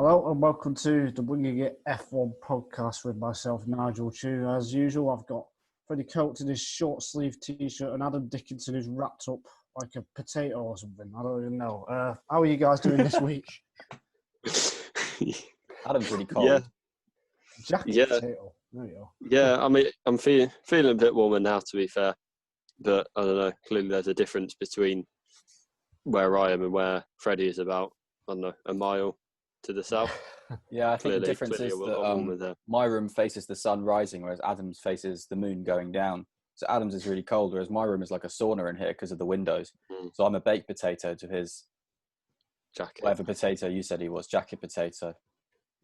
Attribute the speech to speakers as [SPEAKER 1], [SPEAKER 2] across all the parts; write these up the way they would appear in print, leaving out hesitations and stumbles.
[SPEAKER 1] Hello and welcome to the Winging It F1 podcast with myself, Nigel Chew. As usual, I've got Freddie Coates in his short sleeve t-shirt and Adam Dickinson who's wrapped up like a potato or something. I don't even know. How are you guys doing this week?
[SPEAKER 2] Adam's really cold.
[SPEAKER 3] Yeah.
[SPEAKER 1] Jacket potato. There you go.
[SPEAKER 3] Yeah, I mean, I'm feeling a bit warmer now, to be fair. But I don't know. Clearly, there's a difference between where I am and where Freddie is about, I don't know, a mile to the south.
[SPEAKER 2] Yeah, I think the difference is that my room faces the sun rising, whereas Adam's faces the moon going down. So Adam's is really cold, whereas my room is like a sauna in here because of the windows. So I'm a baked potato to his
[SPEAKER 3] jacket.
[SPEAKER 2] Whatever potato you said he was, jacket potato.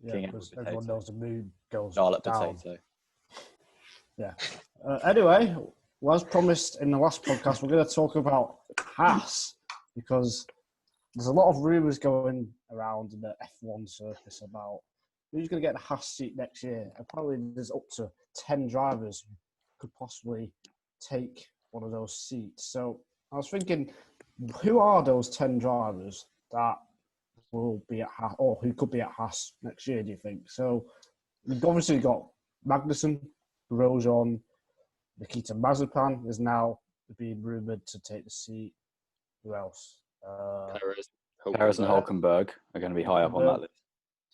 [SPEAKER 1] Yeah, because everyone knows the moon goes
[SPEAKER 2] Charlotte
[SPEAKER 1] down.
[SPEAKER 2] Potato.
[SPEAKER 1] Yeah. Anyway, well, as promised in the last podcast, we're going to talk about Haas because there's a lot of rumours going around in the F1 circus about who's going to get the Haas seat next year. Apparently, there's up to 10 drivers who could possibly take one of those seats. So I was thinking, who are those 10 drivers that will be at Haas, or who could be at Haas next year, do you think? So we've obviously got Magnussen, Grosjean, Nikita Mazepin is now being rumoured to take the seat. Who else?
[SPEAKER 2] Perez and Hulkenberg are going to be high up on that list.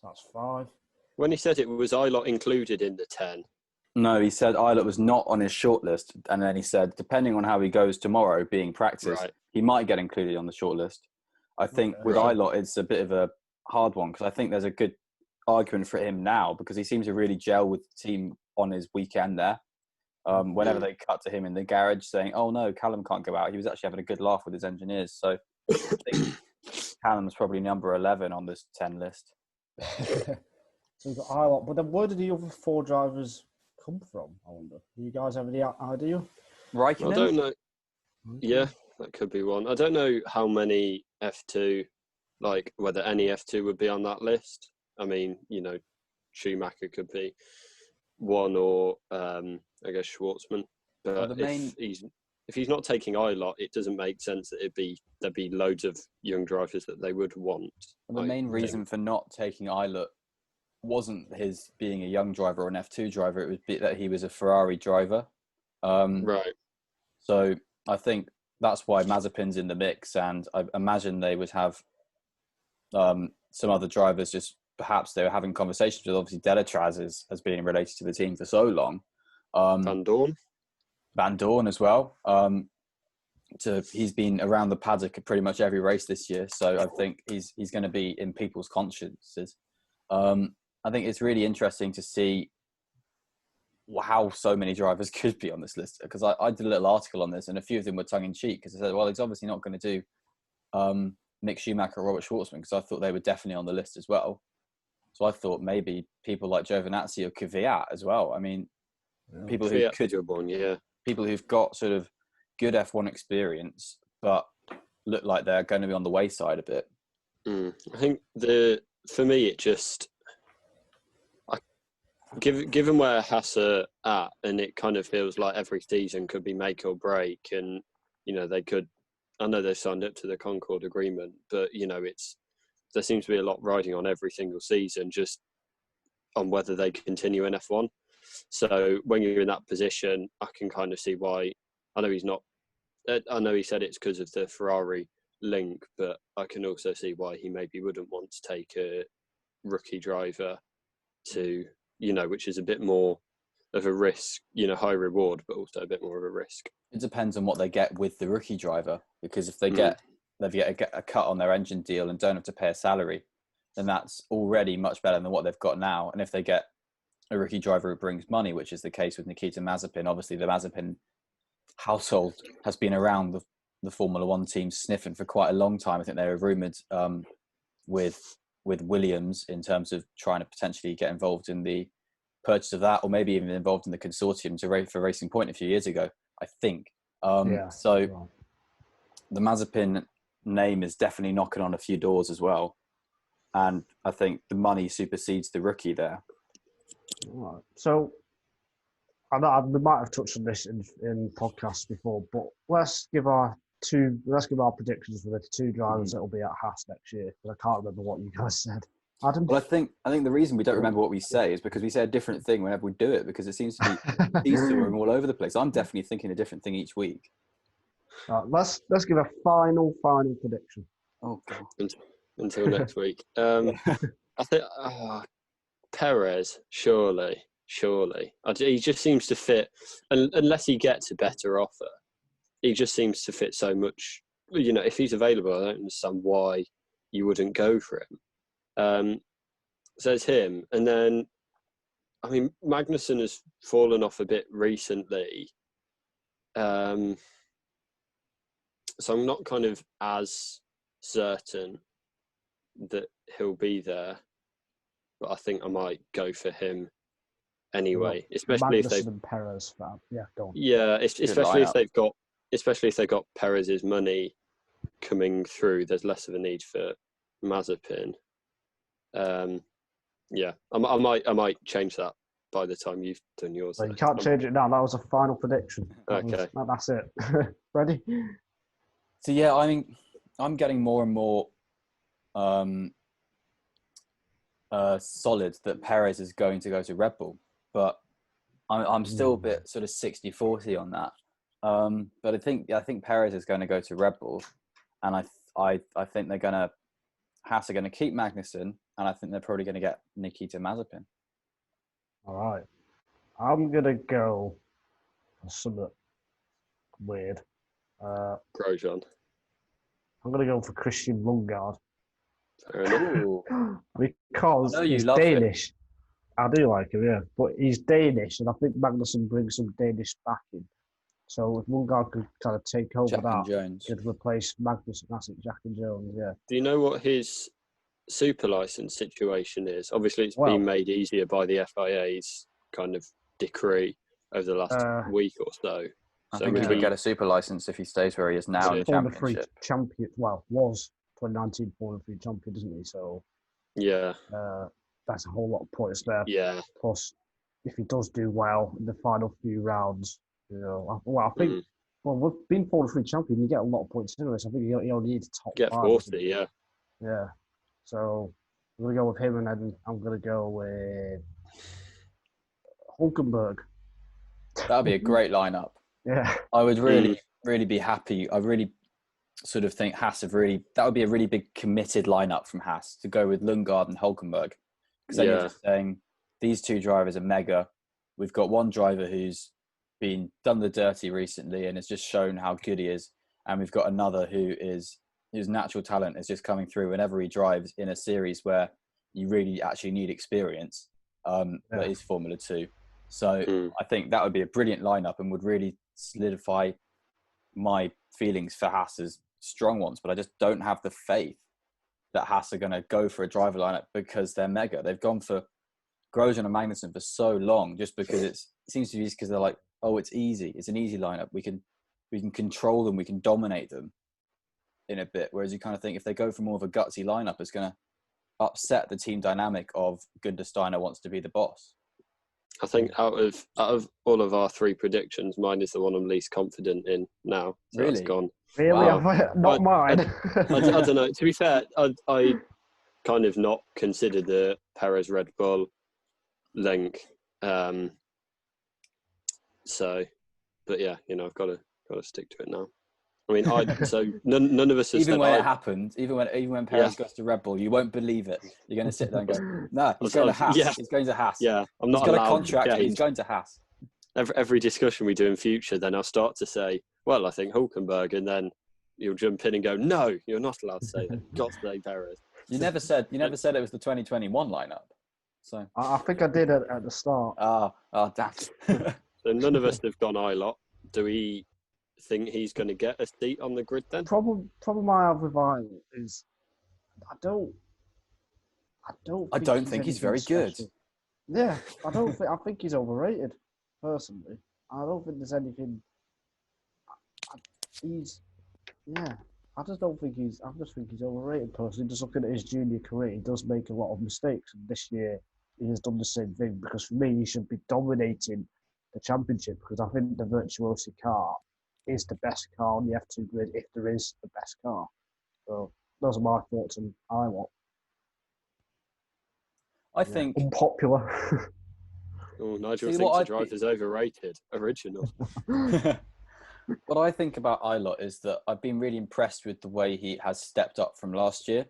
[SPEAKER 1] That's 5.
[SPEAKER 3] When he said it, was Illot included in the 10?
[SPEAKER 2] No, he said Illot was not on his shortlist, and then he said, depending on how he goes tomorrow, being practice, he might get included on the shortlist. I think with Illot, it's a bit of a hard one because I think there's a good argument for him now because he seems to really gel with the team on his weekend there. Whenever they cut to him in the garage saying, "Oh no, Callum can't go out," he was actually having a good laugh with his engineers. So I think Callum's probably number 11 on this 10 list.
[SPEAKER 1] So we've got Illot, but then where did the other 4 drivers come from? I wonder. Do you guys have any idea?
[SPEAKER 2] Raikkonen?
[SPEAKER 3] I don't know. Yeah, that could be one. I don't know how many F2, like whether any F2 would be on that list. I mean, you know, Schumacher could be one, or I guess Schwartzman. But if he's not taking Illot, it doesn't make sense that there'd be loads of young drivers that they would want.
[SPEAKER 2] The main reason for not taking Illot wasn't his being a young driver or an F2 driver. It was that he was a Ferrari driver.
[SPEAKER 3] Right.
[SPEAKER 2] So I think that's why Mazepin's in the mix, and I imagine they would have some other drivers. Just perhaps they were having conversations with, obviously Delatraz has been related to the team for so long. Van Dorn as well. He's been around the paddock at pretty much every race this year, so I think he's going to be in people's consciences. I think it's really interesting to see how so many drivers could be on this list, because I did a little article on this and a few of them were tongue-in-cheek because I said, well, he's obviously not going to do Mick Schumacher or Robert Schwartzman, because I thought they were definitely on the list as well. So I thought maybe people like Giovinazzi or Kvyat as well. I mean, people who've got sort of good F1 experience but look like they're going to be on the wayside a bit.
[SPEAKER 3] I think for me, it just... Given where Haas are at, and it kind of feels like every season could be make or break, and you know I know they've signed up to the Concord Agreement, but you know there seems to be a lot riding on every single season, just on whether they continue in F1. So when you're in that position, I can kind of see why. I know he said it's because of the Ferrari link, but I can also see why he maybe wouldn't want to take a rookie driver to, you know, which is a bit more of a risk, you know, high reward, but also a bit more of a risk.
[SPEAKER 2] It depends on what they get with the rookie driver, because if they get a cut on their engine deal and don't have to pay a salary, then that's already much better than what they've got now. And if they get a rookie driver who brings money, which is the case with Nikita Mazepin, obviously the Mazepin household has been around the Formula One team sniffing for quite a long time. I think they were rumoured with Williams in terms of trying to potentially get involved in the purchase of that, or maybe even involved in the consortium for Racing Point a few years ago, I think. So the Mazepin name is definitely knocking on a few doors as well. And I think the money supersedes the rookie there.
[SPEAKER 1] Right. So we might have touched on this in podcasts before, but let's give our predictions for the 2 drivers that will be at Haas next year. But I can't remember what you guys said. Adam?
[SPEAKER 2] Well, I think the reason we don't remember what we say is because we say a different thing whenever we do it, because it seems to be these two are all over the place. I'm definitely thinking a different thing each week.
[SPEAKER 1] Let's give a final prediction.
[SPEAKER 2] Oh God!
[SPEAKER 3] Until next week. I think Perez, surely. He just seems to fit, unless he gets a better offer. He just seems to fit so much. You know, if he's available, I don't understand why you wouldn't go for him. So it's him, and then, I mean, Magnussen has fallen off a bit recently. So I'm not kind of as certain that he'll be there, but I think I might go for him anyway, especially
[SPEAKER 1] Magnussen
[SPEAKER 3] if they
[SPEAKER 1] and Perez. Yeah, go on.
[SPEAKER 3] Yeah, especially if they've got Perez's money coming through. There's less of a need for Mazepin. Yeah, I might change that by the time you've done yours.
[SPEAKER 1] So you can't change it now. That was a final prediction. That's it. Ready?
[SPEAKER 2] So yeah, I mean, I'm getting more and more solid that Perez is going to go to Red Bull, but I'm still a bit sort of 60-40 on that. But I think Perez is going to go to Red Bull, and I think Haas are going to keep Magnussen, and I think they're probably going to get Nikita Mazepin.
[SPEAKER 1] All right, I'm gonna go for something weird.
[SPEAKER 3] Grosjean.
[SPEAKER 1] I'm gonna go for Christian Lundgaard
[SPEAKER 3] Fair enough.
[SPEAKER 1] because he's Danish. I do like him, yeah, but he's Danish, and I think Magnussen brings some Danish backing. So if Lundgaard could kind of take over could replace Magnussen. That's it, Jack and Jones, yeah.
[SPEAKER 3] Do you know what his super license situation is? Obviously, it's been made easier by the FIA's kind of decree over the last week or so.
[SPEAKER 2] I think he would get a super license if he stays where he is now in the championship.
[SPEAKER 1] Was 2019 Formula 3 champion, isn't he? So
[SPEAKER 3] yeah,
[SPEAKER 1] that's a whole lot of points there.
[SPEAKER 3] Yeah.
[SPEAKER 1] Plus, if he does do well in the final few rounds, I think. Well, we've been Formula 3 champion. You get a lot of points anyway. So I think he only needs top 5.
[SPEAKER 3] 40, yeah.
[SPEAKER 1] Yeah. So I'm gonna go with him, and then I'm gonna go with Hulkenberg.
[SPEAKER 2] That'd be a great lineup.
[SPEAKER 1] Yeah.
[SPEAKER 2] I would really be happy. I really sort of think Haas that would be a really big committed lineup from Haas to go with Lundgaard and Hulkenberg. Because then you're just saying these two drivers are mega. We've got one driver who's done the dirty recently and has just shown how good he is. And we've got another whose natural talent is just coming through whenever he drives in a series where you really actually need experience. That is Formula 2. So I think that would be a brilliant lineup and would really solidify my feelings for Haas as strong ones. But I just don't have the faith that Haas are going to go for a driver lineup because they're mega. They've gone for Grosjean and Magnussen for so long just because it seems to be because they're like, oh, it's easy. It's an easy lineup. We can control them. We can dominate them in a bit. Whereas you kind of think if they go for more of a gutsy lineup, it's going to upset the team dynamic of Günther Steiner wants to be the boss.
[SPEAKER 3] I think out of all of our 3 predictions, mine is the one I'm least confident in now. So
[SPEAKER 2] really?
[SPEAKER 3] It's gone.
[SPEAKER 1] Really? Wow. Not mine.
[SPEAKER 3] I don't know. To be fair, I kind of not considered the Perez Red Bull link. So, but yeah, I've got to stick to it now. I mean, so none of us have
[SPEAKER 2] even
[SPEAKER 3] said
[SPEAKER 2] when it happened, even when Perez goes to Red Bull, you won't believe it. You're going to sit there and go, "No, he's going to Haas. Yeah. He's going to Haas.
[SPEAKER 3] Yeah, I'm not.
[SPEAKER 2] He's got a contract. He's going to Haas."
[SPEAKER 3] Every discussion we do in future, then I'll start to say, "Well, I think Hulkenberg," and then you'll jump in and go, "No, you're not allowed to say that. You've got to say Perez."
[SPEAKER 2] You never said it was the 2021 lineup. So
[SPEAKER 1] I think I did at the start.
[SPEAKER 2] Damn.
[SPEAKER 3] So none of us have gone Illot. Do we think he's going to get a seat on the grid then?
[SPEAKER 1] Problem I have with Illot is I don't think
[SPEAKER 2] he's very good.
[SPEAKER 1] Yeah, I think he's overrated. Personally, I don't think there's anything. I just think he's overrated. Personally, just looking at his junior career, he does make a lot of mistakes, and this year he has done the same thing. Because for me, he should be dominating the championship because I think the Virtuosi car is the best car on the F2 grid if there is the best car. So those are my thoughts on Illot.
[SPEAKER 2] I think
[SPEAKER 1] unpopular.
[SPEAKER 3] Oh, Nigel
[SPEAKER 2] See,
[SPEAKER 3] thinks
[SPEAKER 2] what
[SPEAKER 3] the
[SPEAKER 2] I'd
[SPEAKER 3] drive
[SPEAKER 2] be-
[SPEAKER 3] is overrated. Original.
[SPEAKER 2] what I think about Illot is that I've been really impressed with the way he has stepped up from last year.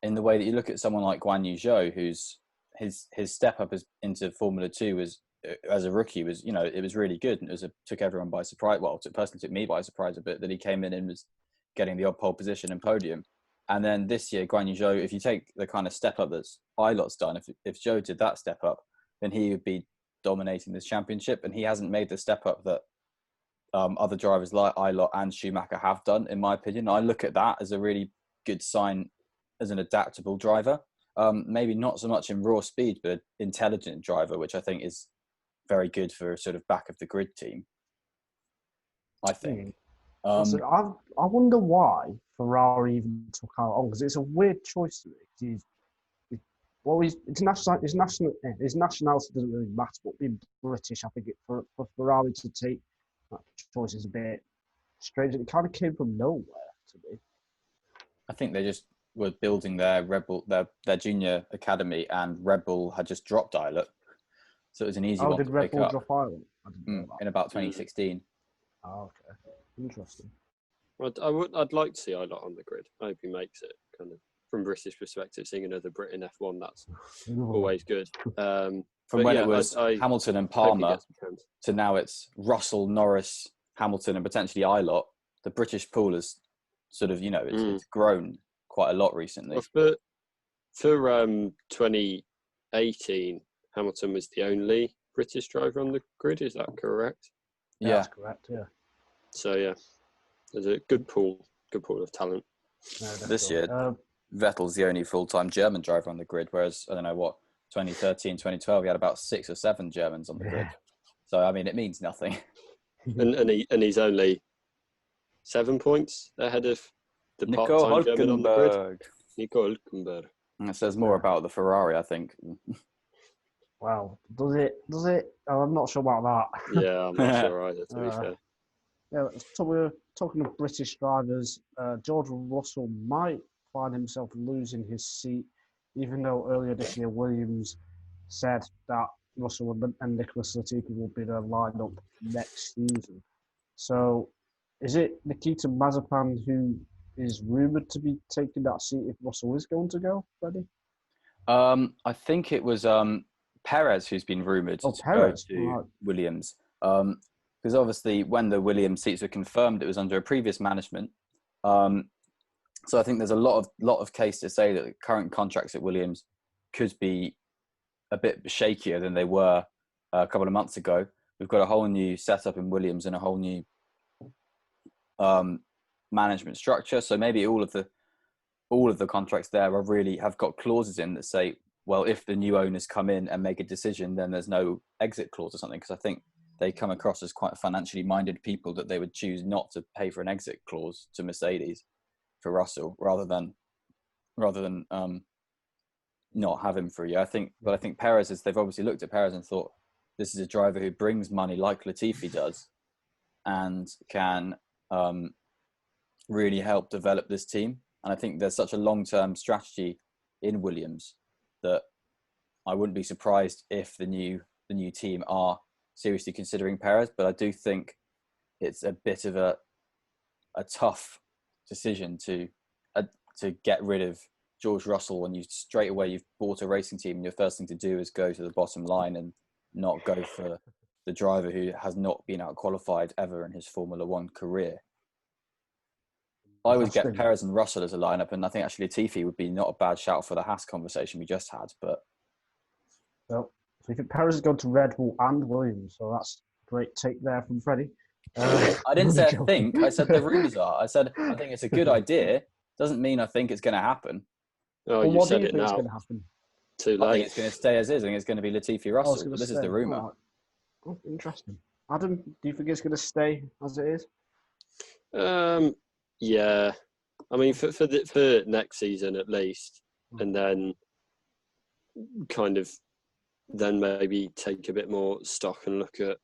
[SPEAKER 2] In the way that you look at someone like Guan Yu Zhou, who's his step up into Formula 2 was as a rookie was, it was really good, and took everyone by surprise. Well, it personally took me by surprise a bit that he came in and was getting the odd pole position and podium. And then this year, Guan Yu Zhou, if you take the kind of step up that Illot's done, if Zhou did that step up, then he would be dominating this championship, and he hasn't made the step up that other drivers like Illot and Schumacher have done, in my opinion. I look at that as a really good sign as an adaptable driver. Maybe not so much in raw speed, but an intelligent driver, which I think is very good for a sort of back of the grid team, I think.
[SPEAKER 1] I wonder why Ferrari even took Albon on, because it's a weird choice to make. His nationality doesn't really matter, but being British, I think for Ferrari to take that choice is a bit strange. It kind of came from nowhere to me.
[SPEAKER 2] I think they just were building their their junior academy, and Red Bull had just dropped Illot, so it was an easy one
[SPEAKER 1] did
[SPEAKER 2] to
[SPEAKER 1] Red
[SPEAKER 2] pick
[SPEAKER 1] Bull
[SPEAKER 2] up.
[SPEAKER 1] drop Albon? I didn't know that.
[SPEAKER 2] In about 2016.
[SPEAKER 1] Oh, okay, interesting.
[SPEAKER 3] I'd like to see Illot on the grid. I hope he makes it. Kind of from British perspective, seeing another Brit in F1, that's always good.
[SPEAKER 2] From when it was Hamilton and Palmer to now it's Russell, Norris, Hamilton, and potentially Illot. The British pool has sort of, it's grown quite a lot recently.
[SPEAKER 3] Well, for 2018, Hamilton was the only British driver on the grid. Is that correct?
[SPEAKER 1] Yeah, that's correct. Yeah.
[SPEAKER 3] So yeah, there's a good pool of talent.
[SPEAKER 2] This year, Vettel's the only full-time German driver on the grid, whereas, 2013, 2012, he had about 6 or 7 Germans on the grid. So, I mean, it means nothing.
[SPEAKER 3] and he's only 7 points ahead of the part-time German on the grid. Nico Hülkenberg.
[SPEAKER 2] It says more about the Ferrari, I think.
[SPEAKER 1] Wow. Does it? Oh, I'm not sure about that.
[SPEAKER 3] Yeah, I'm not sure either, to be fair.
[SPEAKER 1] Yeah, so we're talking of British drivers. George Russell might find himself losing his seat, even though earlier this year Williams said that Russell and Nicholas Latifi will be their lineup next season. So, is it Nikita Mazepin who is rumoured to be taking that seat if Russell is going to go, Freddie?
[SPEAKER 2] I think it was Perez who's been rumoured to go to Williams. Because obviously when the Williams seats were confirmed, it was under a previous management. So I think there's a lot of case to say that the current contracts at Williams could be a bit shakier than they were a couple of months ago. We've got a whole new setup in Williams and a whole new management structure. So maybe all of the contracts there have got clauses in that say, well, if the new owners come in and make a decision, then there's no exit clause or something. Because I think they come across as quite financially minded people, that they would choose not to pay for an exit clause to Mercedes for Russell rather than not have him for a year. I think Perez they've obviously looked at Perez and thought, this is a driver who brings money like Latifi does and can really help develop this team. And I think there's such a long-term strategy in Williams that I wouldn't be surprised if the new team are seriously considering Perez. But I do think it's a bit of a tough decision to get rid of George Russell when you've bought a racing team and your first thing to do is go to the bottom line and not go for the driver who has not been out-qualified ever in his Formula One career. I would get Perez and Russell as a lineup, and I think actually Latifi would be not a bad shout for the Haas conversation we just had. But
[SPEAKER 1] so you think Perez has gone to Red Bull and Williams, so that's a great take there from Freddie.
[SPEAKER 2] I didn't say I think. I said the rumours are. I said I think it's a good idea. Doesn't mean I think it's going to happen.
[SPEAKER 3] Oh,
[SPEAKER 1] well,
[SPEAKER 3] you said it now.
[SPEAKER 1] It's going to happen?
[SPEAKER 3] Too late.
[SPEAKER 2] I think it's going to stay as is. I think it's going to be Latifi Russell. This is the rumour.
[SPEAKER 1] Oh, interesting. Adam, do you think it's going to stay as it is?
[SPEAKER 3] Yeah. I mean, for next season at least, and then kind of maybe take a bit more stock and look at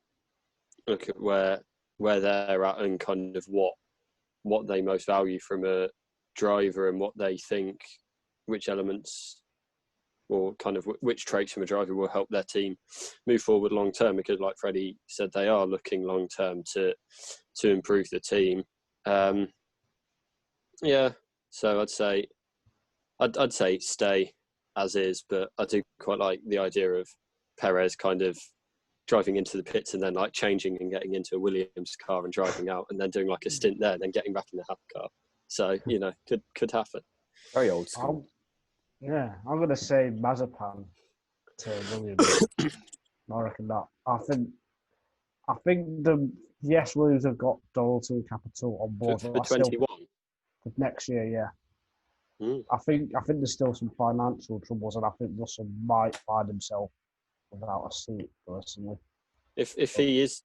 [SPEAKER 3] where they're at and kind of what they most value from a driver and what they think, which elements or kind of which traits from a driver will help their team move forward long term, because like Freddie said, they are looking long term to improve the team. So I'd say stay as is, but I do quite like the idea of Perez kind of driving into the pits and then like changing and getting into a Williams car and driving out and then doing like a stint there and then getting back in the Haas car. So, could happen.
[SPEAKER 2] Very old school.
[SPEAKER 1] I'm going to say Mazepin to Williams. I reckon that. I think Williams have got Dorilton Capital on board
[SPEAKER 3] For 21?
[SPEAKER 1] For next year, yeah.
[SPEAKER 3] Mm.
[SPEAKER 1] I think there's still some financial troubles, and I think Russell might find himself without a seat, personally.
[SPEAKER 3] If he is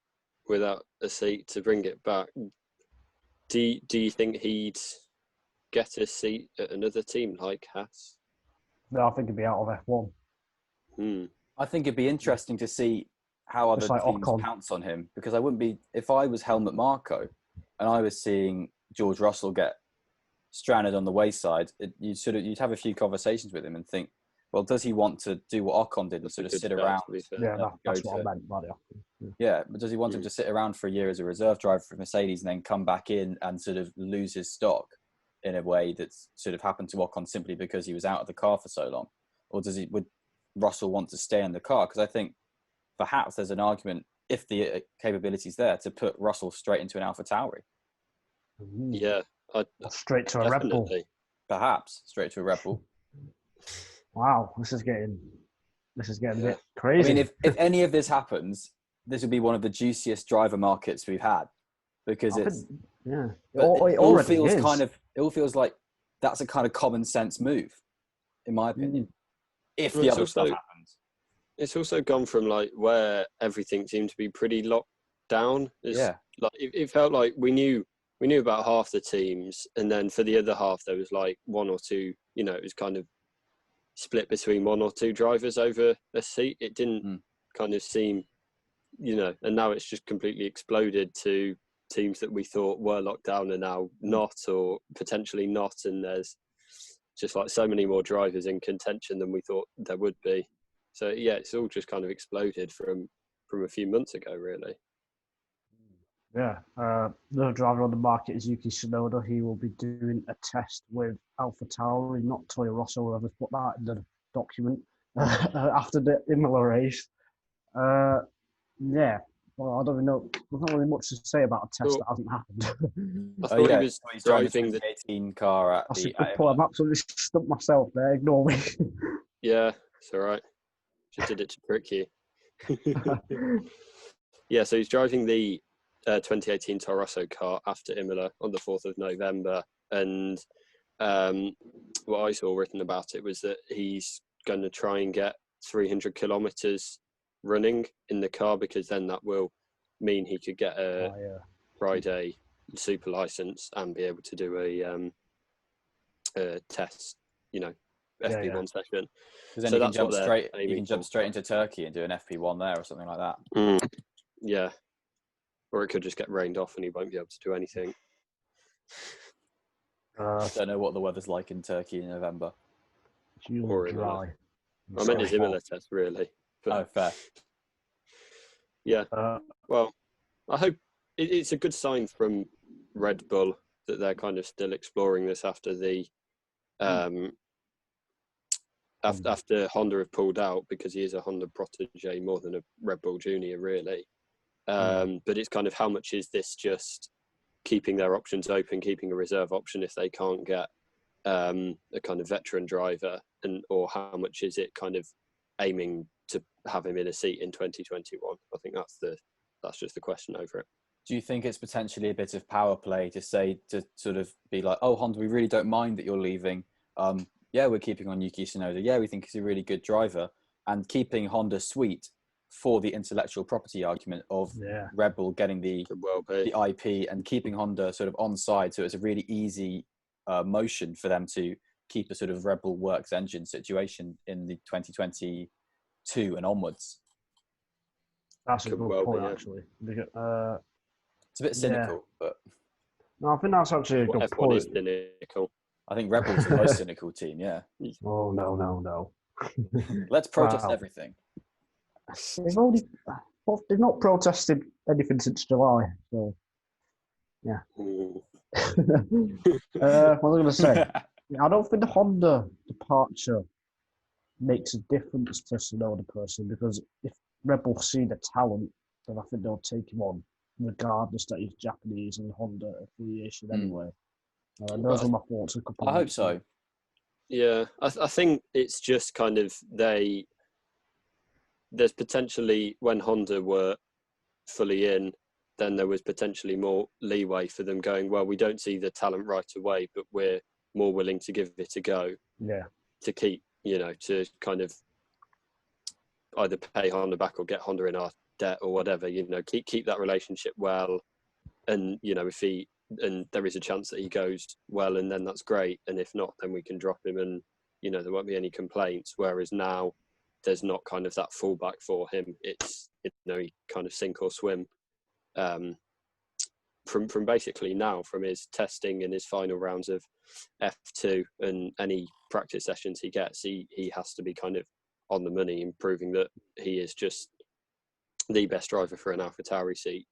[SPEAKER 3] without a seat to bring it back, do you think he'd get a seat at another team like Haas?
[SPEAKER 1] No, I think he'd be out of F1.
[SPEAKER 2] I think it'd be interesting to see how other teams pounce on him, because I wouldn't be, if I was Helmut Marko and I was seeing George Russell get stranded on the wayside, you'd have a few conversations with him and think, well, does he want to do what Ocon did and sort of sit around?
[SPEAKER 1] That's what I meant by it.
[SPEAKER 2] Yeah, but does he want him to sit around for a year as a reserve driver for Mercedes and then come back in and sort of lose his stock in a way that's sort of happened to Ocon simply because he was out of the car for so long? Or would Russell want to stay in the car? Because I think perhaps there's an argument, if the capability's there, to put Russell straight into an AlphaTauri.
[SPEAKER 3] Yeah.
[SPEAKER 1] Straight to a Red Bull.
[SPEAKER 2] Perhaps straight to a Red Bull.
[SPEAKER 1] Wow, this is getting a bit crazy.
[SPEAKER 2] I mean, if any of this happens, this would be one of the juiciest driver markets we've had, because it all feels like that's a kind of common sense move, in my opinion. If the other stuff happens,
[SPEAKER 3] it's also gone from like where everything seemed to be pretty locked down. Like it felt like we knew about half the teams, and then for the other half there was like one or two. It was kind of split between one or two drivers over a seat. It didn't kind of seem, and now it's just completely exploded to teams that we thought were locked down are now not, or potentially not, and there's just like so many more drivers in contention than we thought there would be. So yeah, it's all just kind of exploded from a few months ago, really.
[SPEAKER 1] Yeah, the driver on the market is Yuki Tsunoda. He will be doing a test with AlphaTauri, not Toro Rosso. Whoever's put that in the document after the Imola race. Well, I don't even know. There's not really much to say about a test that hasn't happened.
[SPEAKER 3] I thought he was driving the
[SPEAKER 2] 18 car at the.
[SPEAKER 1] I'm absolutely stumped myself there. Ignore me.
[SPEAKER 3] Yeah, it's all right. Just did it to trick you. Yeah, so he's driving the 2018 Toro Rosso car after Imola on the 4th of November. And what I saw written about it was that he's going to try and get 300 kilometres running in the car, because then that will mean he could get a Friday super license and be able to do a test, FP1 session.
[SPEAKER 2] Because then you can jump straight into Turkey and do an FP1 there or something like that.
[SPEAKER 3] Yeah. Or it could just get rained off and he won't be able to do anything.
[SPEAKER 2] I don't know what the weather's like in Turkey in November.
[SPEAKER 3] Or dry. I meant his Imola test, really.
[SPEAKER 2] But, fair.
[SPEAKER 3] Yeah. Well, I hope it's a good sign from Red Bull that they're kind of still exploring this after the after Honda have pulled out, because he is a Honda protege more than a Red Bull junior, really. But it's kind of, how much is this just keeping their options open, keeping a reserve option if they can't get a kind of veteran driver, or how much is it kind of aiming to have him in a seat in 2021? I think that's just the question over it.
[SPEAKER 2] Do you think it's potentially a bit of power play to sort of be like, oh, Honda, we really don't mind that you're leaving. Yeah, we're keeping on Yuki Tsunoda. Yeah, we think he's a really good driver, and keeping Honda sweet for the intellectual property argument of Red Bull getting the IP and keeping Honda sort of on side, so it's a really easy motion for them to keep a sort of Red Bull works engine situation in the 2022 and onwards.
[SPEAKER 1] That's a good point, actually.
[SPEAKER 2] It's a bit cynical, but
[SPEAKER 1] no, I think that's actually a good point.
[SPEAKER 3] Is cynical.
[SPEAKER 2] I think Red Bull's the most cynical team. Yeah.
[SPEAKER 1] Oh no.
[SPEAKER 2] Let's protest
[SPEAKER 1] Wow.
[SPEAKER 2] everything.
[SPEAKER 1] They've not protested anything since July, so yeah.
[SPEAKER 3] Mm.
[SPEAKER 1] What was I going to say? I don't think the Honda departure makes a difference to Tsunoda personally, because if Red Bull see the talent, then I think they'll take him on, regardless that he's Japanese and Honda affiliation anyway. Those were my thoughts a couple of
[SPEAKER 2] I hope
[SPEAKER 1] weeks
[SPEAKER 2] so.
[SPEAKER 1] ago.
[SPEAKER 3] Yeah, I think it's just kind of there's potentially, when Honda were fully in, then there was potentially more leeway for them going, well, we don't see the talent right away, but we're more willing to give it a go.
[SPEAKER 1] Yeah.
[SPEAKER 3] To keep, to kind of either pay Honda back or get Honda in our debt or whatever, keep that relationship well. And, and there is a chance that he goes well, and then that's great. And if not, then we can drop him and, there won't be any complaints. Whereas now there's not kind of that fallback for him. It's, he kind of sink or swim. From basically now, from his testing and his final rounds of F2 and any practice sessions he gets, he has to be kind of on the money and proving that he is just the best driver for an AlphaTauri seat,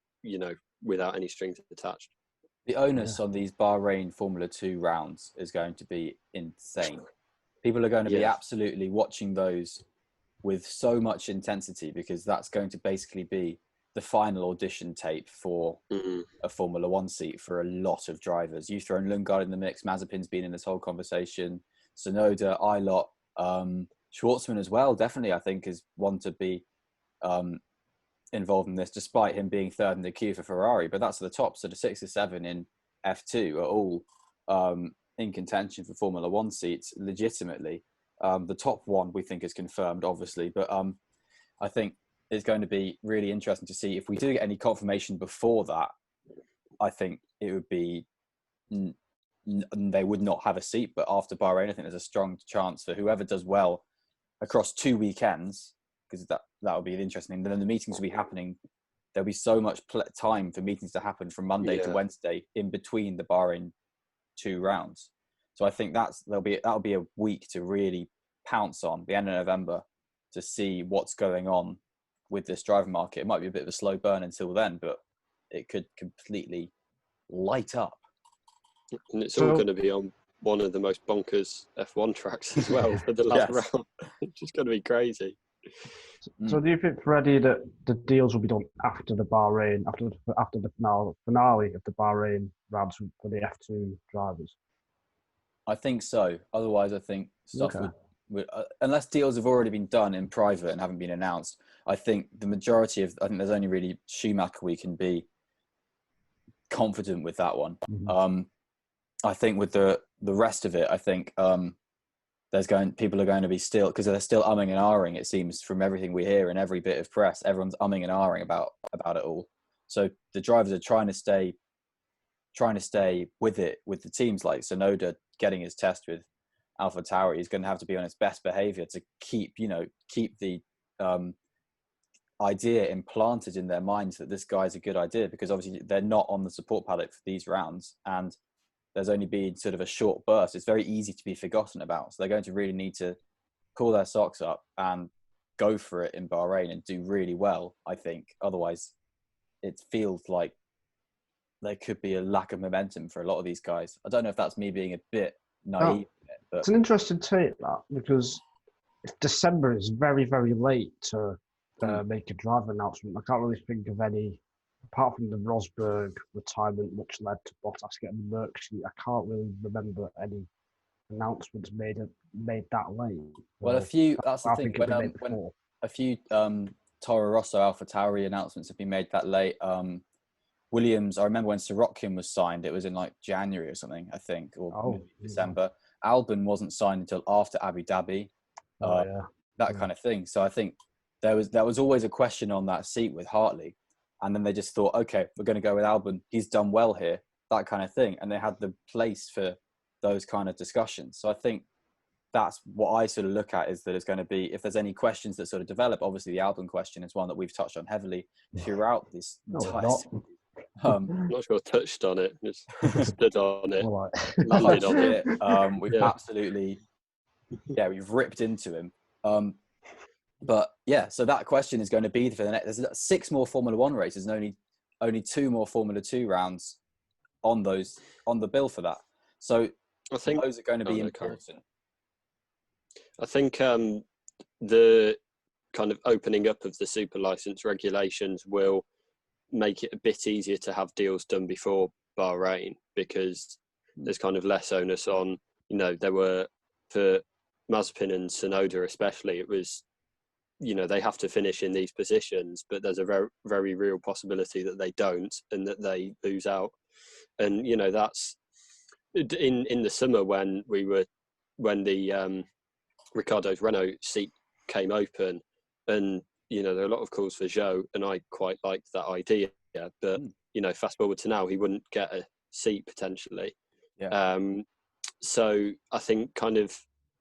[SPEAKER 3] without any strings attached.
[SPEAKER 2] The onus on these Bahrain Formula 2 rounds is going to be insane. People are going to be absolutely watching those with so much intensity, because that's going to basically be the final audition tape for a Formula 1 seat for a lot of drivers. You've thrown Lundgaard in the mix. Mazepin's been in this whole conversation. Tsunoda, Illot, Schwartzman as well, definitely, I think, is one to be involved in this, despite him being third in the queue for Ferrari. But that's at the top. So the 6 or 7 in F2 are all in contention for Formula 1 seats legitimately. The top one we think is confirmed, obviously. But I think it's going to be really interesting to see if we do get any confirmation before that. I think it would be they would not have a seat. But after Bahrain, I think there's a strong chance for whoever does well across 2 weekends, because that will be an interesting thing. Then the meetings will be happening. There'll be so much time for meetings to happen from Monday to Wednesday in between the Bahrain 2 rounds. So I think that'll be a week to really pounce on the end of November to see what's going on with this driver market. It might be a bit of a slow burn until then, but it could completely light up.
[SPEAKER 3] And it's all going to be on one of the most bonkers F1 tracks as well for the last round. It's just going to be crazy.
[SPEAKER 1] So do you think, Freddie, that the deals will be done after the Bahrain, after the finale of the Bahrain rounds for the F2 drivers?
[SPEAKER 2] I think so. Otherwise, I think stuff would unless deals have already been done in private and haven't been announced, I think the majority of, I think there's only really Schumacher we can be confident with that one. Mm-hmm. I think with the rest of it, I think people are going to be still, because they're still umming and ahhing, it seems, from everything we hear in every bit of press. Everyone's umming and ahhing about it all. So the drivers are trying to stay with it, with the teams. Like Tsunoda getting his test with AlphaTauri, he's going to have to be on his best behavior to keep the idea implanted in their minds that this guy's a good idea, because obviously they're not on the support paddock for these rounds, and there's only been sort of a short burst. It's very easy to be forgotten about. So they're going to really need to pull their socks up and go for it in Bahrain and do really well, I think. Otherwise, it feels like there could be a lack of momentum for a lot of these guys. I don't know if that's me being a bit naive. But
[SPEAKER 1] it's an interesting take, that, because December is very, very late to make a driver announcement. I can't really think of any, apart from the Rosberg retirement, which led to Bottas getting the Merc sheet. I can't really remember any announcements made that late.
[SPEAKER 2] Well, a few. That's the thing. When a few Toro Rosso AlphaTauri announcements have been made that late. Williams, I remember when Sirotkin was signed, it was in like January or something, I think, or December. Albon wasn't signed until after Abu Dhabi. That kind of thing. So I think there was always a question on that seat with Hartley. And then they just thought, okay, we're going to go with Albon. He's done well here, that kind of thing. And they had the place for those kind of discussions. So I think that's what I sort of look at, is that it's going to be, if there's any questions that sort of develop, obviously the Albon question is one that we've touched on heavily throughout this entire series.
[SPEAKER 3] I'm not sure I touched on it, just stood on it,
[SPEAKER 2] landed on it. We've absolutely, we've ripped into him. But yeah, so that question is going to be for the next. There's 6 more Formula One races and only 2 more Formula 2 rounds on the bill for that. So
[SPEAKER 3] I think
[SPEAKER 2] those are going to be important.
[SPEAKER 3] I think the kind of opening up of the super license regulations will make it a bit easier to have deals done before Bahrain, because there's kind of less onus on, there were, for Mazepin and Tsunoda especially, it was, they have to finish in these positions, but there's a very, very real possibility that they don't and that they lose out. And, that's in the summer when the Ricciardo's Renault seat came open, and there are a lot of calls for Zhou, and I quite liked that idea. But fast forward to now, he wouldn't get a seat potentially.
[SPEAKER 2] Yeah.
[SPEAKER 3] So I think kind of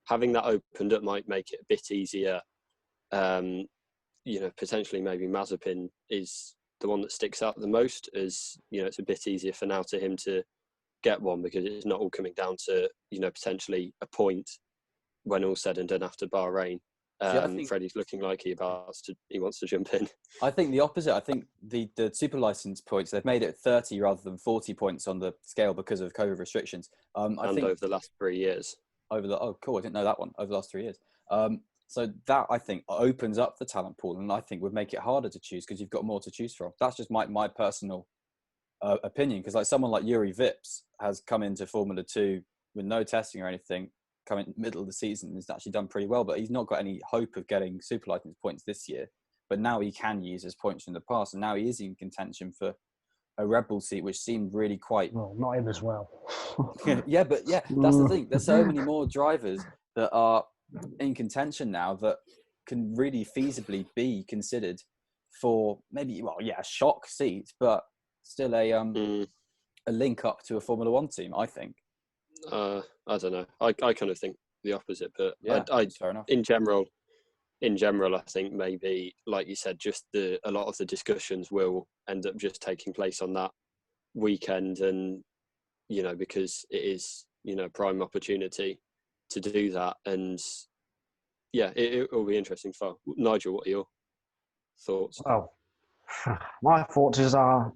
[SPEAKER 3] having that opened up might make it a bit easier. Potentially maybe Mazepin is the one that sticks out the most, as it's a bit easier for now to him to get one, because it's not all coming down to potentially a point when all's said and done after Bahrain. Freddie's looking like he wants to jump in.
[SPEAKER 2] I think the opposite. I think the super license points, they've made it 30 rather than 40 points on the scale because of COVID restrictions. I think
[SPEAKER 3] over the last 3 years.
[SPEAKER 2] Oh, cool! I didn't know that one. Over the last 3 years. So that, I think, opens up the talent pool, and I think would make it harder to choose because you've got more to choose from. That's just my personal opinion, because like someone like Yuri Vips has come into Formula 2 with no testing or anything, come in middle of the season, has actually done pretty well, but he's not got any hope of getting super license points this year. But now he can use his points from the past, and now he is in contention for a Red Bull seat, which seemed really quite...
[SPEAKER 1] Well, not him as well.
[SPEAKER 2] Yeah, that's the thing. There's so many more drivers that are in contention now that can really feasibly be considered for maybe, a shock seat, but still a link up to a Formula One team, I think.
[SPEAKER 3] I don't know. I kind of think the opposite, but
[SPEAKER 2] yeah, fair enough.
[SPEAKER 3] In general, I think maybe, like you said, just a lot of the discussions will end up just taking place on that weekend, and because it is prime opportunity to do that, and yeah, it will be interesting. Nigel, what are your thoughts?
[SPEAKER 1] Well, my thoughts are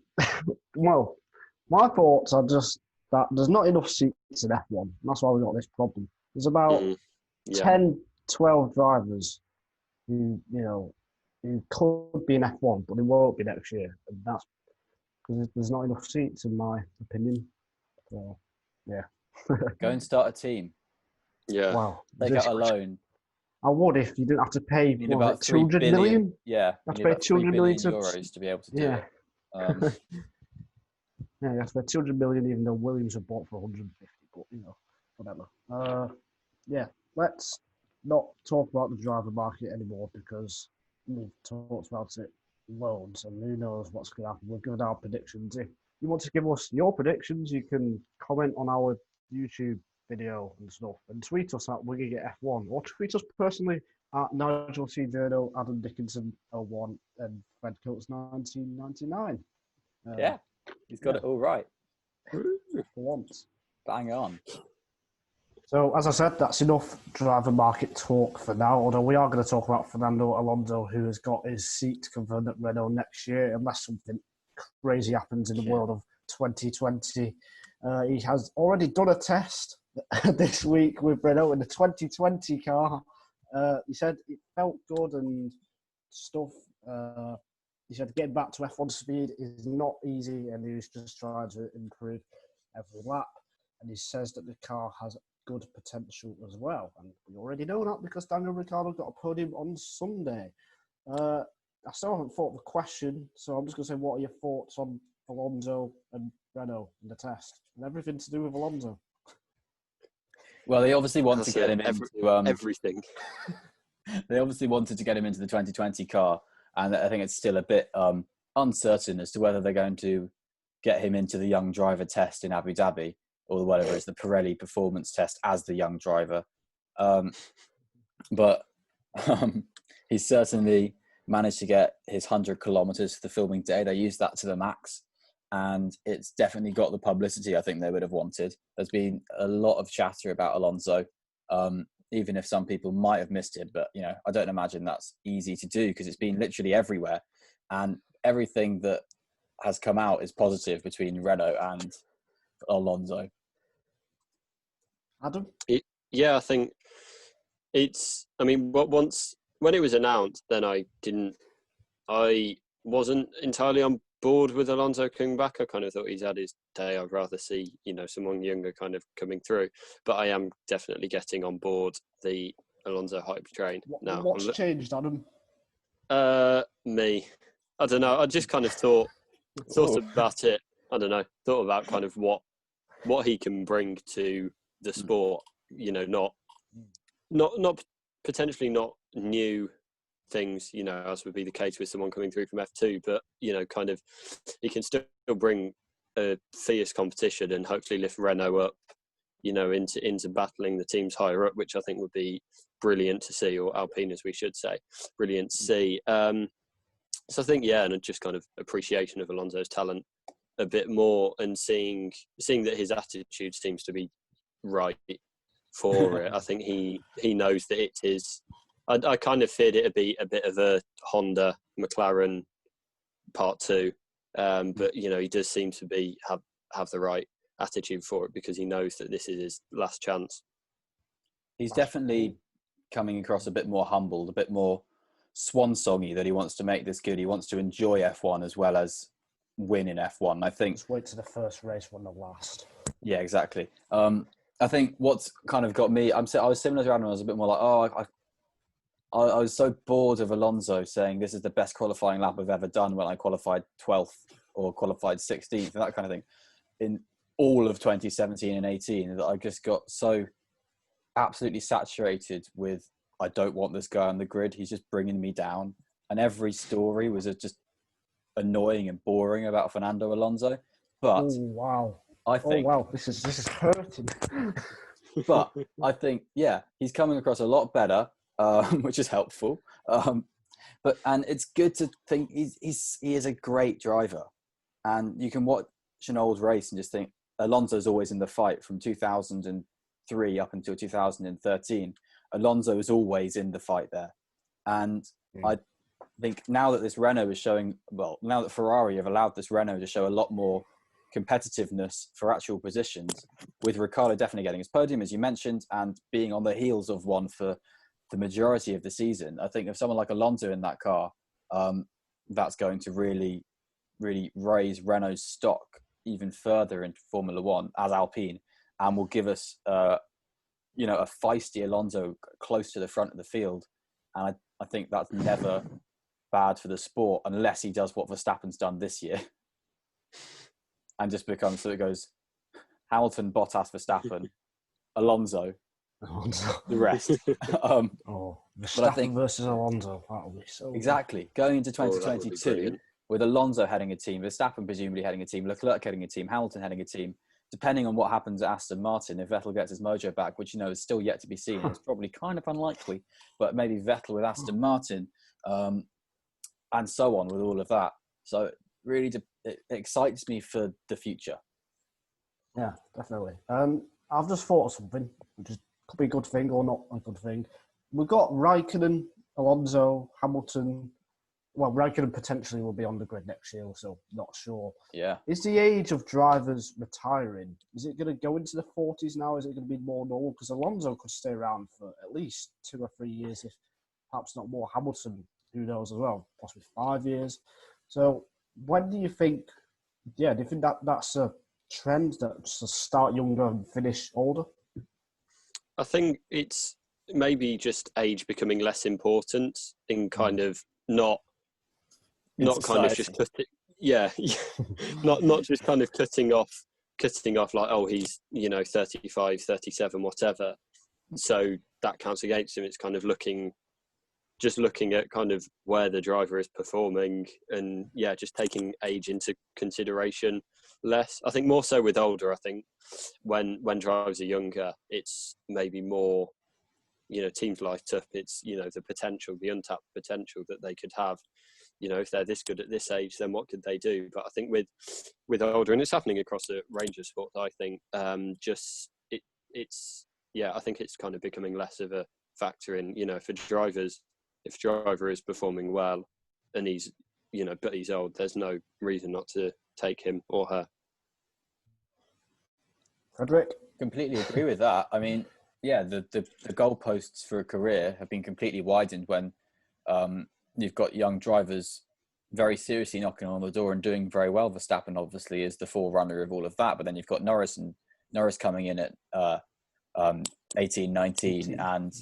[SPEAKER 1] just that there's not enough seats in F1. That's why we've got this problem. There's about 10, 12 drivers who could be in F1, but they won't be next year. And that's because there's not enough seats, in my opinion. So, yeah.
[SPEAKER 2] Go and start a team.
[SPEAKER 3] Yeah.
[SPEAKER 1] Wow.
[SPEAKER 2] Take out a loan.
[SPEAKER 1] I would if you didn't have to pay
[SPEAKER 2] about
[SPEAKER 1] 200 million.
[SPEAKER 2] Yeah.
[SPEAKER 1] You have to pay 200 million
[SPEAKER 2] euros to be able to do it.
[SPEAKER 1] Yeah, you have to pay 200 million, even though Williams have bought for 150. But whatever. Yeah, let's not talk about the driver market anymore, because we've talked about it loads, and who knows what's going to happen. We've given our predictions. If you want to give us your predictions, you can comment on our YouTube video and stuff, and tweet us at WiggyGetF1, or tweet us personally at Nigel C. Journo, Adam Dickinson 01, and Fred Coates 1999.
[SPEAKER 2] Yeah, he's got it all right.
[SPEAKER 1] For once.
[SPEAKER 2] Bang on.
[SPEAKER 1] So, as I said, that's enough driver market talk for now, although we are going to talk about Fernando Alonso, who has got his seat confirmed at Renault next year, unless something crazy happens in the world of 2020. He has already done a test this week with Renault in the 2020 car. He said it felt good and stuff. He said getting back to F1 speed is not easy, and he was just trying to improve every lap. And he says that the car has good potential as well. And we already know that because Daniel Ricciardo got a podium on Sunday. I still haven't thought of a question, so I'm just going to say, what are your thoughts on Alonso and Renault in the test? And everything to do with Alonso.
[SPEAKER 2] Well, they obviously want to get him into
[SPEAKER 3] everything.
[SPEAKER 2] They obviously wanted to get him into the 2020 car, and I think it's still a bit uncertain as to whether they're going to get him into the young driver test in Abu Dhabi, or whatever it's the Pirelli performance test as the young driver. But he's certainly managed to get his 100 kilometers for the filming day. They used that to the max, and it's definitely got the publicity I think they would have wanted. There's been a lot of chatter about Alonso even if some people might have missed it. But, I don't imagine that's easy to do because it's been literally everywhere. And everything that has come out is positive between Renault and Alonso.
[SPEAKER 1] Adam?
[SPEAKER 3] I think when it was announced, then I wasn't entirely on board with Alonso coming back. I kind of thought he's had his day. I'd rather see, someone younger kind of coming through. But I am definitely getting on board the Alonso hype train now.
[SPEAKER 1] What's changed, Adam?
[SPEAKER 3] Me. I don't know. I just kind of thought about it. I don't know. Thought about kind of what he can bring to the sport. Not potentially not new things, as would be the case with someone coming through from F2, but kind of he can still bring a fierce competition and hopefully lift Renault up, into battling the teams higher up, which I think would be brilliant to see, or Alpine as we should say, brilliant to see. So I think and just kind of appreciation of Alonso's talent a bit more, and seeing that his attitude seems to be right for it. I think he knows that it is. I kind of feared it would be a bit of a Honda McLaren part 2, but he does seem to have the right attitude for it, because he knows that this is his last chance.
[SPEAKER 2] He's definitely coming across a bit more humbled, a bit more swan-songy, that he wants to make this good. He wants to enjoy F1 as well as win in F1. I think.
[SPEAKER 1] Just wait to the first race, when the last.
[SPEAKER 2] Yeah, exactly. I think what's kind of got me, I was similar to Adam. I was a bit more like, I was so bored of Alonso saying this is the best qualifying lap I've ever done when I qualified 12th or qualified 16th and that kind of thing in all of 2017 and 18, that I just got so absolutely saturated with, I don't want this guy on the grid. He's just bringing me down. And every story was just annoying and boring about Fernando Alonso. But I think,
[SPEAKER 1] this is hurting.
[SPEAKER 2] But I think, he's coming across a lot better, which is helpful. And it's good to think he is a great driver, and you can watch an old race and just think Alonso's always in the fight from 2003 up until 2013. Alonso is always in the fight there, and I think now that this Renault is showing, now that Ferrari have allowed this Renault to show a lot more competitiveness for actual positions, with Ricciardo definitely getting his podium, as you mentioned, and being on the heels of one for the majority of the season. I think if someone like Alonso in that car, that's going to really, really raise Renault's stock even further in Formula One as Alpine, and will give us, a feisty Alonso close to the front of the field. And I think that's never bad for the sport, unless he does what Verstappen's done this year. And just becomes, so it goes Hamilton, Bottas, Verstappen, Alonso, the rest.
[SPEAKER 1] Verstappen, I think, versus Alonso, that'll be so
[SPEAKER 2] exactly good. Going into 2022 with Alonso heading a team, Verstappen presumably heading a team, Leclerc heading a team, Hamilton heading a team. Depending on what happens at Aston Martin, if Vettel gets his mojo back, which is still yet to be seen, it's probably kind of unlikely, but maybe Vettel with Aston Martin, and so on with all of that. So really, it excites me for the future.
[SPEAKER 1] Yeah, definitely. I've just thought of something, which could be a good thing or not a good thing. We've got Raikkonen, Alonso, Hamilton. Well, Raikkonen potentially will be on the grid next year, so not sure.
[SPEAKER 2] Yeah.
[SPEAKER 1] Is the age of drivers retiring, is it going to go into the 40s now? Is it going to be more normal? Because Alonso could stay around for at least 2 or 3 years, if perhaps not more. Hamilton, who knows as well, possibly 5 years. So when do you think, do you think that's a trend, that to start younger and finish older?
[SPEAKER 3] I think it's maybe just age becoming less important in kind of not kind of just cutting, not just kind of cutting off like, oh, he's 35, 37, whatever, so that counts against him. It's kind of looking at kind of where the driver is performing, and just taking age into consideration less. I think more so with older. I think when drivers are younger, it's maybe more, teams light up. It's, the potential, the untapped potential that they could have. If they're this good at this age, then what could they do? But I think with older, and it's happening across a range of sports, I think, it's I think it's kind of becoming less of a factor in, if a driver is performing well and he's, but he's old, there's no reason not to take him or her.
[SPEAKER 1] Frederick?
[SPEAKER 2] Completely agree with that. I mean, yeah, the goalposts for a career have been completely widened when you've got young drivers very seriously knocking on the door and doing very well. Verstappen obviously is the forerunner of all of that, but then you've got Norris coming in at 18, 19, and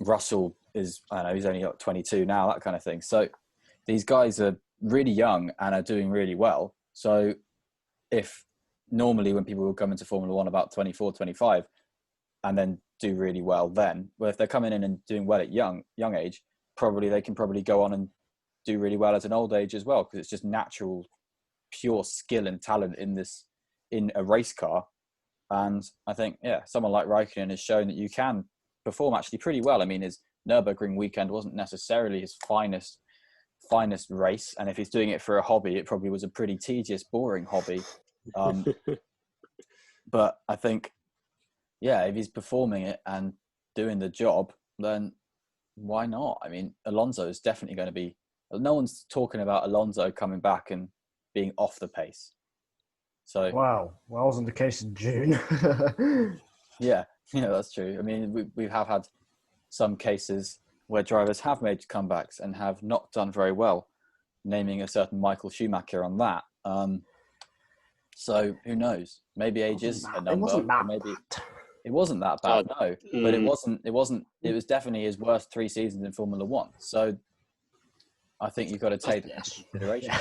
[SPEAKER 2] Russell is, I don't know, he's only got 22 now, that kind of thing. So these guys are really young and are doing really well. So if normally when people will come into Formula One about 24, 25 and then do really well then, well, if they're coming in and doing well at young age, they can probably go on and do really well at an old age as well, because it's just natural, pure skill and talent in a race car. And I think, someone like Raikkonen has shown that you can perform actually pretty well. I mean, his Nürburgring weekend wasn't necessarily his finest race, and if he's doing it for a hobby, it probably was a pretty tedious, boring hobby. But I think, if he's performing it and doing the job, then why not? I mean, Alonso is definitely going to be. No one's talking about Alonso coming back and being off the pace. So
[SPEAKER 1] wow, well, that wasn't the case in June.
[SPEAKER 2] yeah, that's true. I mean, we have had some cases where drivers have made comebacks and have not done very well, naming a certain Michael Schumacher on that. So who knows? Maybe age is a number. It wasn't that bad, no. But it wasn't. It was definitely his worst 3 seasons in Formula One. So I think you've got to take that into consideration.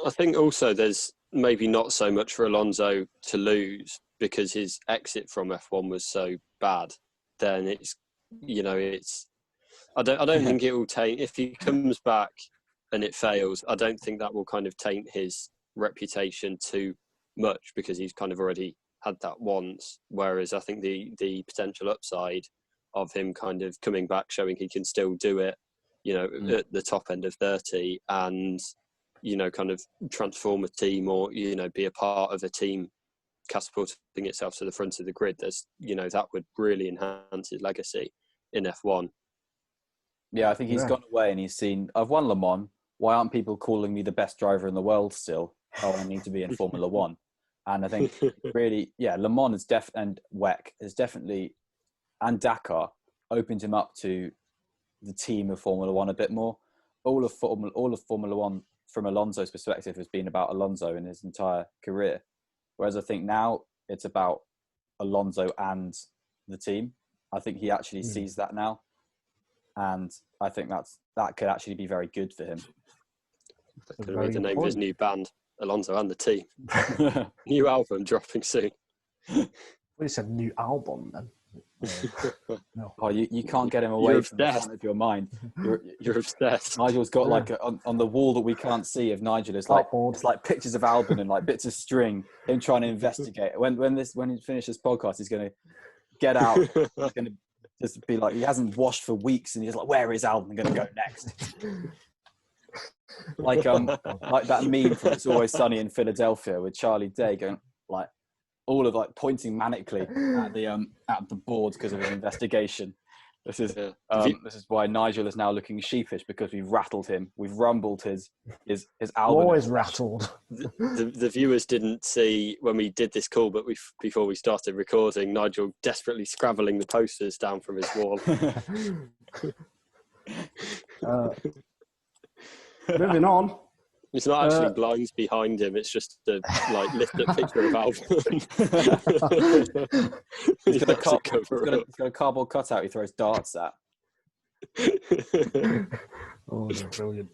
[SPEAKER 3] I think also there's maybe not so much for Alonso to lose because his exit from F1 was so bad. Then it's. I don't think it will taint if he comes back and it fails. I don't think that will kind of taint his reputation too much because he's kind of already had that once. Whereas I think the potential upside of him kind of coming back, showing he can still do it, at the top end of 30 and, kind of transform a team or, be a part of a team catapulting itself to the front of the grid. There's, that would really enhance his legacy in F1.
[SPEAKER 2] Yeah, I think he's gone away and he's seen, I've won Le Mans. Why aren't people calling me the best driver in the world still? Oh, I need to be in Formula One. And I think really, Le Mans is and WEC is definitely, and Dakar opened him up to the team of Formula One a bit more. All of Formula One, from Alonso's perspective, has been about Alonso in his entire career. Whereas I think now it's about Alonso and the team. I think he actually sees that now. And I think that could actually be very good for him.
[SPEAKER 3] That could be the name of his new band, Alonso and the Team. New album dropping soon.
[SPEAKER 1] We said new album then.
[SPEAKER 2] No. Oh, you can't get him away from the front of your mind.
[SPEAKER 3] You're obsessed.
[SPEAKER 2] Nigel's got like on the wall that we can't see of Nigel is like it's like pictures of Albon and like bits of string. Him trying to investigate. When he finishes this podcast, he's going to get out. He's going to just be like, he hasn't washed for weeks, and he's like, where is Albon going to go next? like that meme from It's Always Sunny in Philadelphia with Charlie Day going like. All of like pointing manically at the board because of his investigation. This is why Nigel is now looking sheepish because we've rattled him. We've rumbled his album.
[SPEAKER 1] Always rattled.
[SPEAKER 3] The viewers didn't see when we did this call, but before we started recording, Nigel desperately scrabbling the posters down from his wall.
[SPEAKER 1] Moving on.
[SPEAKER 3] It's not actually blinds behind him. It's just a lift-up picture of Albon.
[SPEAKER 2] He's got a cardboard cutout he throws darts at.
[SPEAKER 1] Oh, brilliant.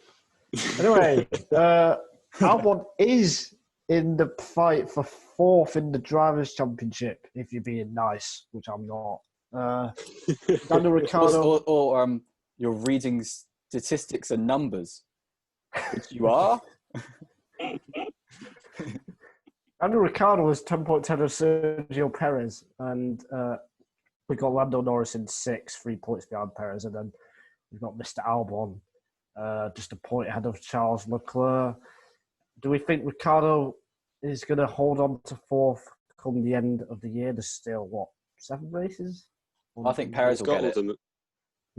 [SPEAKER 1] Anyway, Albon is in the fight for fourth in the Drivers' Championship, if you're being nice, which I'm not. Daniel Ricciardo...
[SPEAKER 2] or you're reading statistics and numbers. Which you are.
[SPEAKER 1] Daniel Ricciardo was 10 points ahead of Sergio Perez, and we got Lando Norris in 6, 3 points behind Perez, and then we've got Mr. Albon just a point ahead of Charles Leclerc. Do we think Ricciardo is going to hold on to fourth come the end of the year? There's still, 7 races.
[SPEAKER 2] I think Perez will get it.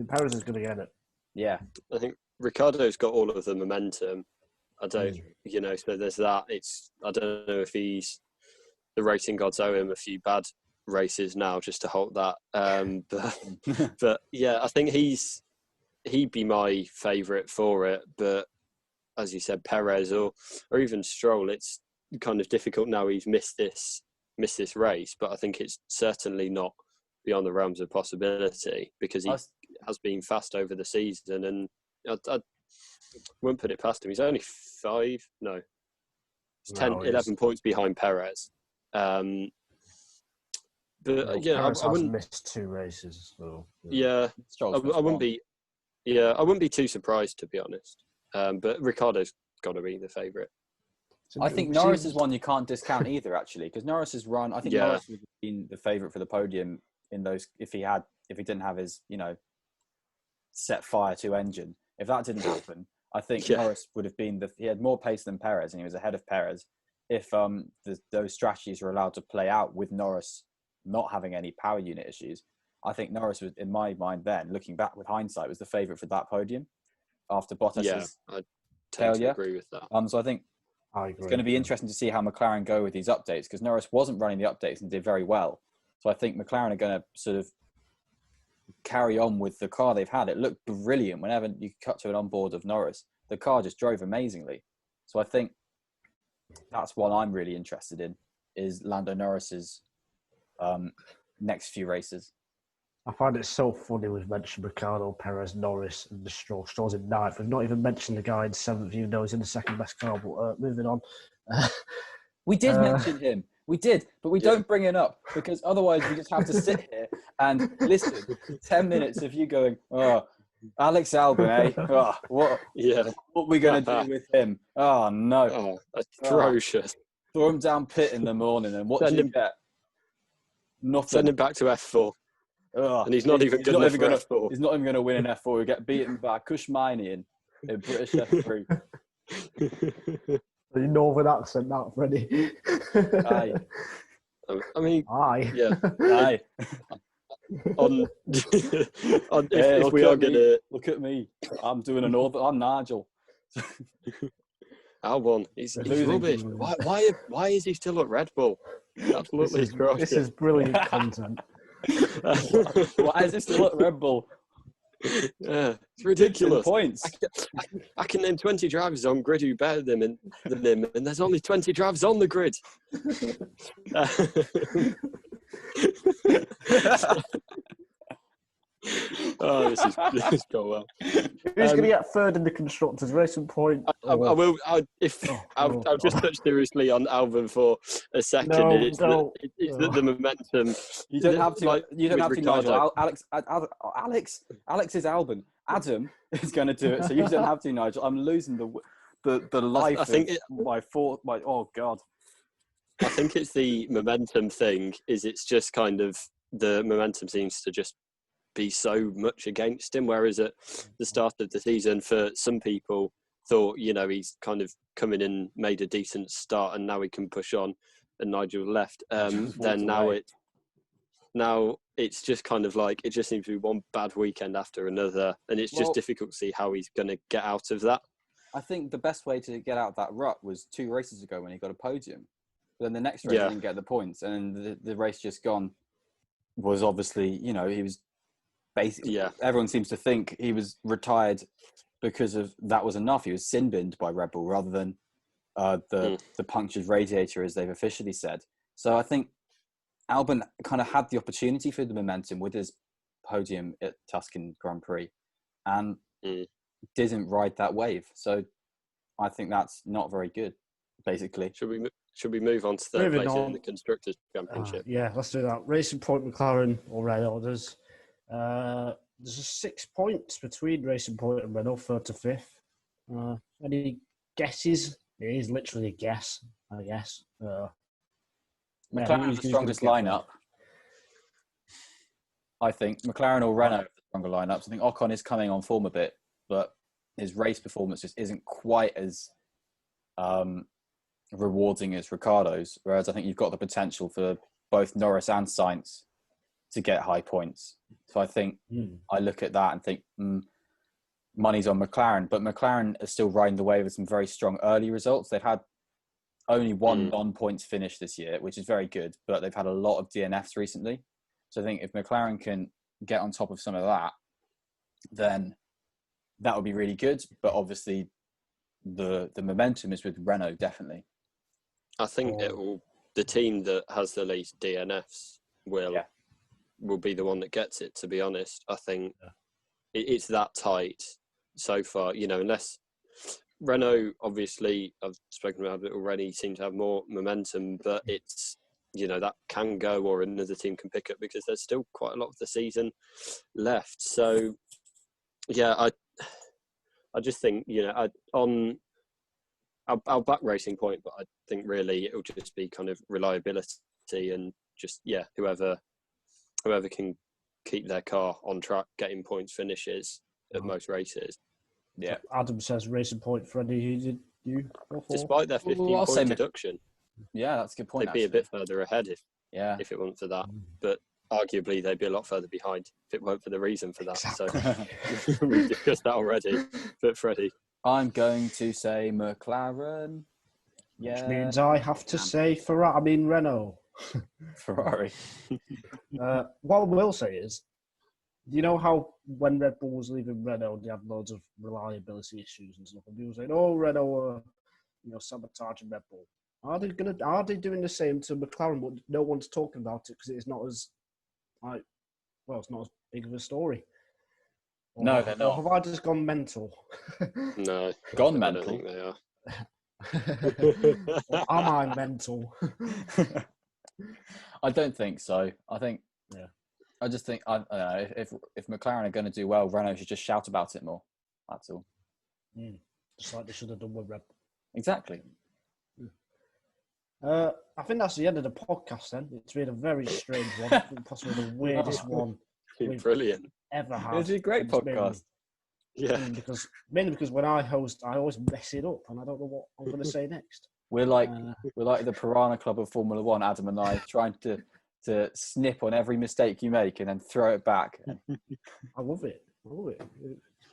[SPEAKER 1] Perez is going to get it.
[SPEAKER 2] Yeah.
[SPEAKER 3] I think Ricciardo's got all of the momentum. I don't, so there's that. I don't know if the racing gods owe him a few bad races now just to halt that. But yeah, I think he'd be my favourite for it. But as you said, Perez or even Stroll, it's kind of difficult now. He's missed this race, but I think it's certainly not beyond the realms of possibility because he has been fast over the season, and I wouldn't put it past him. He's only 11 points behind Perez. But
[SPEAKER 1] Perez
[SPEAKER 3] I wouldn't
[SPEAKER 1] missed 2 races. So,
[SPEAKER 3] I wouldn't be. Yeah, I wouldn't be too surprised, to be honest. But Ricciardo's got to be the favourite.
[SPEAKER 2] I think Norris is one you can't discount either, actually, because Norris's run. I think Norris would have been the favourite for the podium in those if he didn't have his set fire to engine. If that didn't happen, I think Norris would have been he had more pace than Perez, and he was ahead of Perez. If those strategies were allowed to play out with Norris not having any power unit issues, I think Norris was, in my mind, then looking back with hindsight, was the favourite for that podium after Bottas's
[SPEAKER 3] I tend to
[SPEAKER 2] failure.
[SPEAKER 3] agree with that.
[SPEAKER 2] So I think it's going to be interesting to see how McLaren go with these updates because Norris wasn't running the updates and did very well. So I think McLaren are going to sort of carry on with the car they've had. It looked brilliant whenever you cut to an onboard of Norris. The car just drove amazingly. So I think that's what I'm really interested in is Lando Norris's next few races.
[SPEAKER 1] I find it so funny we've mentioned Ricciardo, Perez, Norris, and the Stroll. Stroll's in 9th. We've not even mentioned the guy in 7th, even though he's in the second best car. But moving on.
[SPEAKER 2] We did mention him. We did, but we don't bring it up because otherwise we just have to sit here and listen 10 minutes of you going, oh, Alex Albon, eh? Oh, what are we going to do with him? Oh, no.
[SPEAKER 3] Oh, atrocious.
[SPEAKER 2] Throw him down pit in the morning and what do you get? Nothing.
[SPEAKER 3] Send him back to F4. And he's not even good enough for F4.
[SPEAKER 2] He's not even going to win an F4. He'll get beaten by Kushmani in British F3.
[SPEAKER 1] The northern accent, that, Freddie.
[SPEAKER 2] Aye.
[SPEAKER 3] I mean,
[SPEAKER 1] aye.
[SPEAKER 3] Yeah.
[SPEAKER 2] Aye.
[SPEAKER 3] If we are going to...
[SPEAKER 2] Look at me. I'm doing I'm Nigel.
[SPEAKER 3] Albon, he's rubbish. Why is he still at Red Bull? Absolutely atrocious.
[SPEAKER 1] This is brilliant content.
[SPEAKER 2] Why is he still at Red Bull?
[SPEAKER 3] Yeah, it's ridiculous.
[SPEAKER 2] Points.
[SPEAKER 3] I can name 20 drivers on grid who better than him, and there's only 20 drivers on the grid. This is going well.
[SPEAKER 1] Who's going to get 3rd in the constructors? Racing Point.
[SPEAKER 3] I'll just touch seriously on Albon for a second. It's the momentum.
[SPEAKER 2] You don't have to. You don't have to, Nigel. Alex is Albon. Adam is going to do it, so you don't have to, Nigel. I'm losing the life. I think oh God.
[SPEAKER 3] I think it's the momentum thing. It's just kind of the momentum seems to just be so much against him, whereas at the start of the season, for some people thought, he's kind of come in and made a decent start and now he can push on, and Nigel left. Then now it's just kind of like, it just seems to be one bad weekend after another, and it's just difficult to see how he's going to get out of that.
[SPEAKER 2] I think the best way to get out of that rut was 2 races ago when he got a podium. But then the next race he didn't get the points, and the race just gone was obviously, he was basically, everyone seems to think he was retired because of that was enough. He was sin-binned by Red Bull rather than the punctured radiator, as they've officially said. So I think Albon kind of had the opportunity for the momentum with his podium at Tuscan Grand Prix and didn't ride that wave. So I think that's not very good, basically.
[SPEAKER 3] Should we move on to third place in the Constructors' Championship?
[SPEAKER 1] Yeah, let's do that. Racing Point, McLaren, or red orders. There's 6 points between Racing Point and Renault, 3rd to 5th. Any guesses? It is literally a guess, I guess.
[SPEAKER 2] McLaren has the strongest lineup. I think McLaren or Renault have the stronger lineups. I think Ocon is coming on form a bit, but his race performance just isn't quite as rewarding as Ricciardo's. Whereas I think you've got the potential for both Norris and Sainz to get high points. So I think I look at that and think money's on McLaren, but McLaren are still riding the wave of some very strong early results. They've had only one non-points finish this year, which is very good, but they've had a lot of DNFs recently. So I think if McLaren can get on top of some of that, then that would be really good. But obviously the momentum is with Renault, definitely.
[SPEAKER 3] I think the team that has the least DNFs will be the one that gets it, to be honest. I think it's that tight so far, you know, unless Renault, obviously, I've spoken about it already, seem to have more momentum, but it's, you know, that can go or another team can pick up because there's still quite a lot of the season left. So, yeah, I just think, you know, I'll back Racing Point, but I think really it'll just be kind of reliability and just, whoever can keep their car on track, getting points finishes at most races.
[SPEAKER 1] Yeah. Adam says Racing Point. Freddie, who did you go for?
[SPEAKER 3] Despite their 15-point deduction.
[SPEAKER 2] Yeah, that's a good point.
[SPEAKER 3] They'd be a bit further ahead if it weren't for that. But arguably, they'd be a lot further behind if it weren't for the reason for that.
[SPEAKER 1] Exactly.
[SPEAKER 3] So we've discussed that already. But Freddie?
[SPEAKER 2] I'm going to say McLaren.
[SPEAKER 1] Which means I have to say Renault.
[SPEAKER 2] Ferrari.
[SPEAKER 1] What I will say is, you know how when Red Bull was leaving Renault, they had loads of reliability issues and stuff, and people saying, "Oh, Renault are, sabotaging Red Bull." Are they doing the same to McLaren? But no one's talking about it because it's not as it's not as big of a story.
[SPEAKER 2] No, they're not.
[SPEAKER 1] Or have I just gone mental?
[SPEAKER 3] No,
[SPEAKER 2] gone
[SPEAKER 3] I
[SPEAKER 2] mental.
[SPEAKER 3] don't think they are.
[SPEAKER 1] Or am I mental?
[SPEAKER 2] I don't think so. I think.
[SPEAKER 1] Yeah.
[SPEAKER 2] I just think I don't know if McLaren are going to do well, Renault should just shout about it more. That's all.
[SPEAKER 1] Just like they should have done with Red Bull.
[SPEAKER 2] Exactly.
[SPEAKER 1] I think that's the end of the podcast. Then it's been a very strange one, possibly the weirdest one we've
[SPEAKER 3] Brilliant.
[SPEAKER 1] ever had.
[SPEAKER 2] It's a great podcast.
[SPEAKER 1] Mainly because when I host, I always mess it up, and I don't know what I'm going to say next.
[SPEAKER 2] We're like the Piranha Club of Formula One, Adam and I, trying to snip on every mistake you make and then throw it back.
[SPEAKER 1] I love it.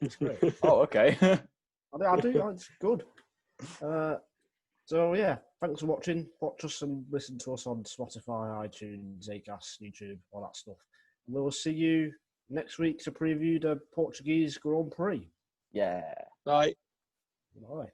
[SPEAKER 1] It's great.
[SPEAKER 2] Oh, okay.
[SPEAKER 1] I do. It's good. So yeah, thanks for watching. Watch us and listen to us on Spotify, iTunes, Acast, YouTube, all that stuff. And we will see you next week to preview the Portuguese Grand Prix.
[SPEAKER 2] Yeah.
[SPEAKER 3] Bye.
[SPEAKER 1] Bye.